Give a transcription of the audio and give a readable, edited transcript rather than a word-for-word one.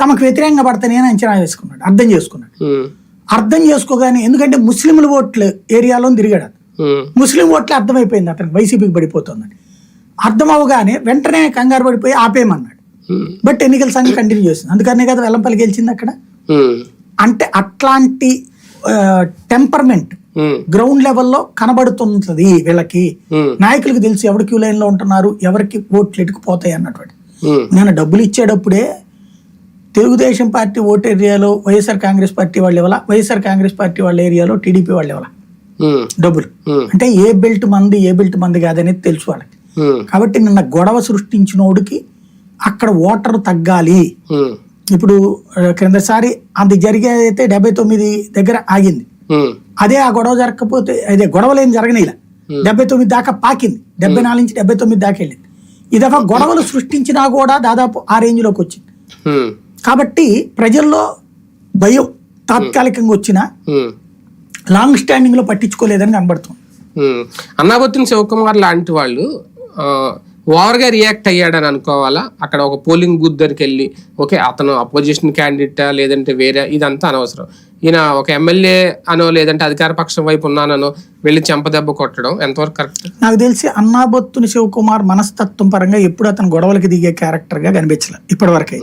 తమకు వ్యతిరేకంగా పడతానే అని అంచనా వేసుకున్నాడు, అర్థం చేసుకున్నాడు. అర్థం చేసుకోగానే, ఎందుకంటే ముస్లింల ఓట్ల ఏరియాలో తిరిగాడు, ముస్లిం ఓట్లు అర్థమైపోయింది అతనికి వైసీపీకి పడిపోతుందని. అర్థం అవగానే వెంటనే కంగారు పడిపోయి ఆపేయమన్నాడు. బట్ ఎన్నికల సంఘం కంటిన్యూ చేస్తుంది, అందుకనే కదా వెల్లంపల్లి గెలిచింది అక్కడ. అంటే అట్లాంటి టెంపర్మెంట్ గ్రౌండ్ లెవెల్లో కనబడుతుంది వీళ్ళకి. నాయకులకు తెలుసు ఎవరు క్యూ లైన్ లో ఉంటున్నారు, ఎవరికి ఓట్లు ఎటుకుపోతాయి అన్నటువంటి. నేను డబ్బులు ఇచ్చేటప్పుడే తెలుగుదేశం పార్టీ ఓటు ఏరియాలో వైఎస్ఆర్ కాంగ్రెస్ పార్టీ వాళ్ళు ఇవ్వాల, వైఎస్ఆర్ కాంగ్రెస్ పార్టీ వాళ్ళ ఏరియాలో టీడీపీ వాళ్ళు ఇవ్వాల డబ్బులు. అంటే ఏ బెల్ట్ మంది కాదనేది తెలుసు వాళ్ళకి. కాబట్టి నిన్న గొడవ సృష్టించినోడికి అక్కడ ఓటర్ తగ్గాలి. ఇప్పుడు క్రిందసారి అది జరిగేదైతే 79 దగ్గర ఆగింది, అదే ఆ గొడవ జరగకపోతే, అదే గొడవలు ఏం జరగనిలా, 79 దాకా పాకింది, 74 నుంచి 79 దాకా వెళ్ళింది. ఈ దఫా గొడవలు సృష్టించినా కూడా దాదాపు ఆ రేంజ్ లోకి వచ్చింది. కాబట్టి ప్రజల్లో భయం తాత్కాలికంగా వచ్చినా లాంగ్ స్టాండింగ్ లో పట్టించుకోలేదని కనబడుతుంది. అన్నాబత్తుని శివకుమార్ లాంటి వాళ్ళు ఓవర్ గా రియాక్ట్ అయ్యాడని అనుకోవాలా? అక్కడ ఒక పోలింగ్ బూత్ దగ్గరికి వెళ్ళి ఓకే అతను అపోజిషన్ క్యాండిడేటా లేదంటే వేరే, ఇదంతా అనవసరం. ఈయన ఒక ఎమ్మెల్యే అనో లేదంటే అధికార పక్షం వైపు ఉన్నానో వెళ్ళి చెంపదెబ్బ కొట్టడం ఎంతవరకు కరెక్ట్? నాకు తెలిసి అన్నాబత్తుని శివకుమార్ మనస్తత్వం పరంగా ఎప్పుడు అతను గొడవలకి దిగే క్యారెక్టర్ గా కనిపించలేదు ఇప్పటి వరకు.